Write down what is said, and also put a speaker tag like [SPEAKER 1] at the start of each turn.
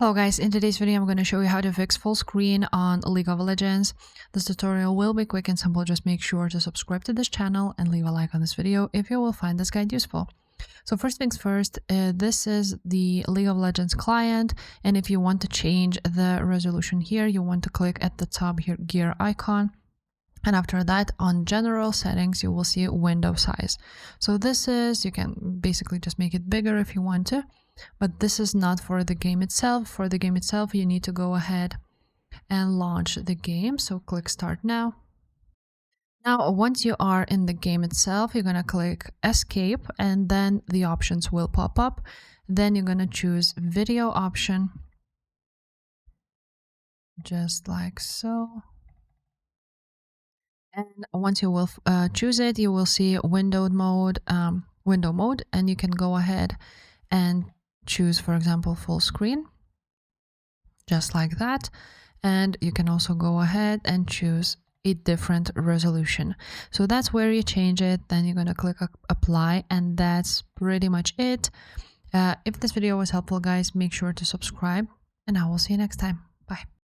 [SPEAKER 1] Hello guys, in today's video I'm going to show you how to fix full screen on League of Legends. This tutorial will be quick and simple. Just make sure to subscribe to this channel and leave a like on this video if you will find this guide useful. So first things first, this is the League of Legends client, and if you want to change the resolution here, you want to click at the top here gear icon. And after that, on general settings, you will see window size. So this is, you can basically just make it bigger if you want to, but this is not for the game itself. For the game itself, you need to go ahead and launch the game. So click start now. Now, once you are in the game itself, you're going to click escape and then the options will pop up. Then you're going to choose video option, just like so. And once you will choose it, you will see window mode, and you can go ahead and choose, for example, full screen, just like that. And you can also go ahead and choose a different resolution. So that's where you change it. Then you're going to click apply, and that's pretty much it. If this video was helpful, guys, make sure to subscribe, and I will see you next time. Bye.